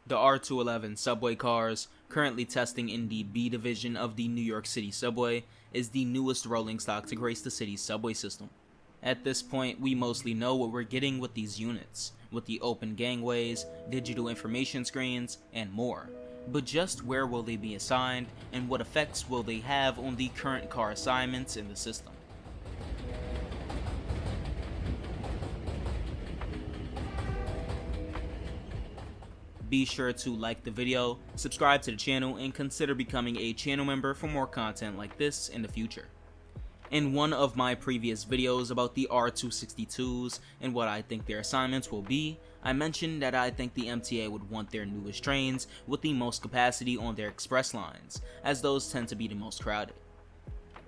The R211 subway cars, currently testing in the B division of the New York City subway, is the newest rolling stock to grace the city's subway system. At this point, we mostly know what we're getting with these units, with the open gangways, digital information screens, and more. But just where will they be assigned, and what effects will they have on the current car assignments in the system? Be sure to like the video, subscribe to the channel, and consider becoming a channel member for more content like this in the future. In one of my previous videos about the R262's and what I think their assignments will be, I mentioned that I think the MTA would want their newest trains with the most capacity on their express lines, as those tend to be the most crowded.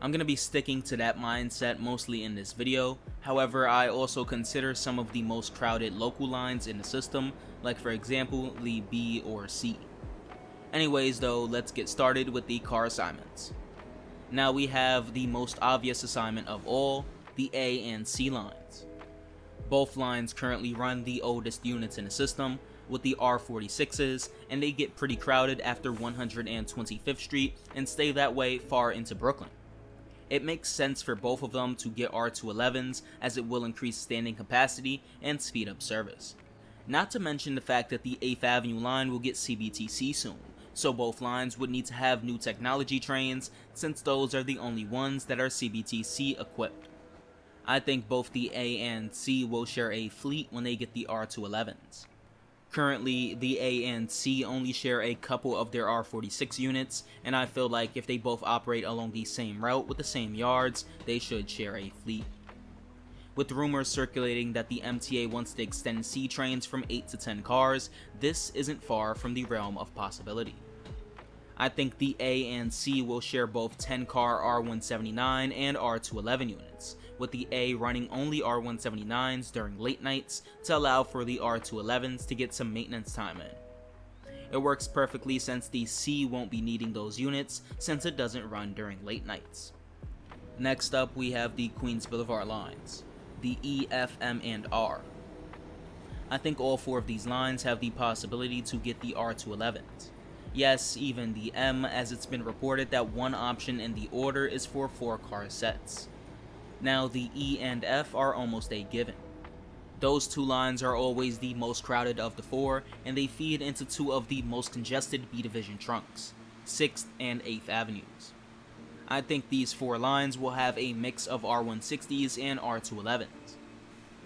I'm going to be sticking to that mindset mostly in this video. However, I also consider some of the most crowded local lines in the system, like for example the B or C. Anyways though, let's get started with the car assignments. Now we have the most obvious assignment of all, the A and C lines. Both lines currently run the oldest units in the system, with the R46's, and they get pretty crowded after 125th Street and stay that way far into Brooklyn. It makes sense for both of them to get R211's, as it will increase standing capacity and speed up service. Not to mention the fact that the 8th Avenue line will get CBTC soon, so both lines would need to have new technology trains, since those are the only ones that are CBTC equipped. I think both the A and C will share a fleet when they get the R211's. Currently, the A and C only share a couple of their R46 units, and I feel like if they both operate along the same route with the same yards, they should share a fleet. With rumors circulating that the MTA wants to extend C trains from 8 to 10 cars, this isn't far from the realm of possibility. I think the A and C will share both 10-car R179 and R211 units, with the A running only R179s during late nights to allow for the R211s to get some maintenance time in. It works perfectly since the C won't be needing those units since it doesn't run during late nights. Next up, we have the Queens Boulevard lines, the E, F, M, and R. I think all four of these lines have the possibility to get the R211s. Yes, even the M, as it's been reported that one option in the order is for 4-car sets. Now the E and F are almost a given. Those two lines are always the most crowded of the four, and they feed into two of the most congested B division trunks, 6th and 8th Avenues. I think these four lines will have a mix of R160's and R211's.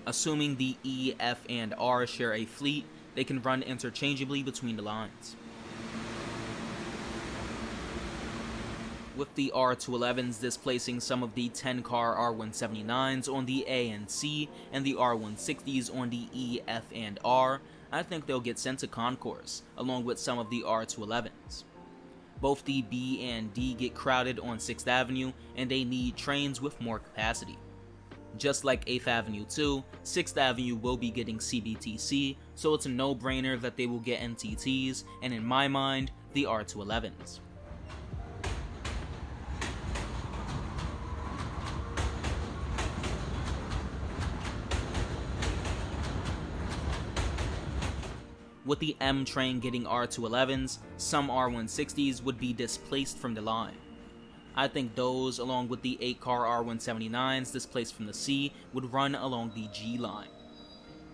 Assuming the E, F, and R share a fleet, they can run interchangeably between the lines. With the R211's displacing some of the 10-car R179's on the A and C, and the R160's on the E, F, and R, I think they'll get sent to Concourse, along with some of the R211's. Both the B and D get crowded on 6th Avenue, and they need trains with more capacity. Just like 8th Avenue too, 6th Avenue will be getting CBTC, so it's a no-brainer that they will get NTT's, and in my mind, the R211's. With the M train getting R211's, some R160's would be displaced from the line. I think those, along with the 8-car R179's displaced from the C, would run along the G line.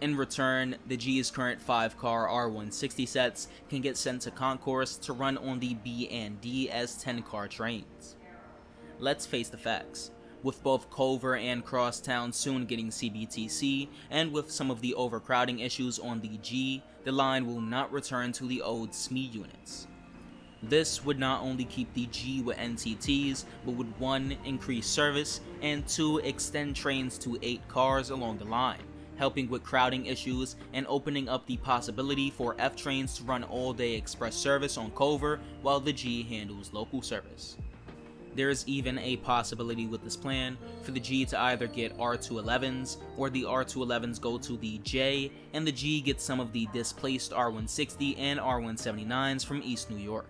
In return, the G's current 5-car R160 sets can get sent to Concourse to run on the B and D as 10-car trains. Let's face the facts. With both Culver and Crosstown soon getting CBTC, and with some of the overcrowding issues on the G, the line will not return to the old SME units. This would not only keep the G with NTT's, but would 1. Increase service, and 2. Extend trains to 8 cars along the line, helping with crowding issues and opening up the possibility for F trains to run all-day express service on Culver while the G handles local service. There is even a possibility with this plan for the G to either get R211's, or the R211's go to the J, and the G gets some of the displaced R160 and R179's from East New York.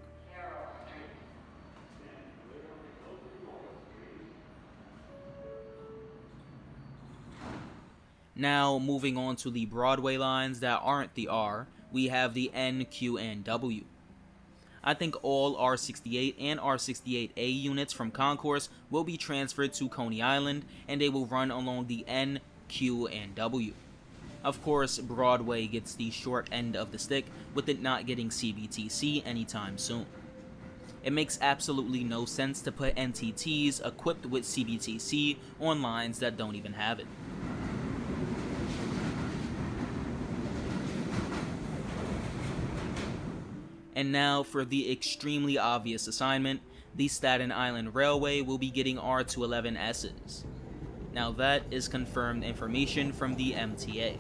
Now, moving on to the Broadway lines that aren't the R, we have the N, Q, and W. I think all R68 and R68A units from Concourse will be transferred to Coney Island, and they will run along the N, Q, and W. Of course, Broadway gets the short end of the stick, with it not getting CBTC anytime soon. It makes absolutely no sense to put NTTs equipped with CBTC on lines that don't even have it. And now for the extremely obvious assignment, the Staten Island Railway will be getting R211's. Now that is confirmed information from the MTA.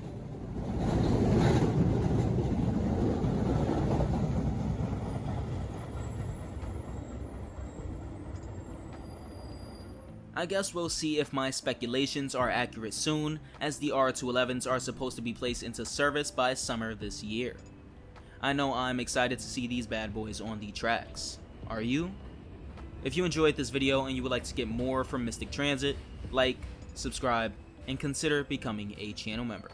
I guess we'll see if my speculations are accurate soon, as the R211's are supposed to be placed into service by summer this year. I know I'm excited to see these bad boys on the tracks. Are you? If you enjoyed this video and you would like to get more from Mystic Transit, like, subscribe, and consider becoming a channel member.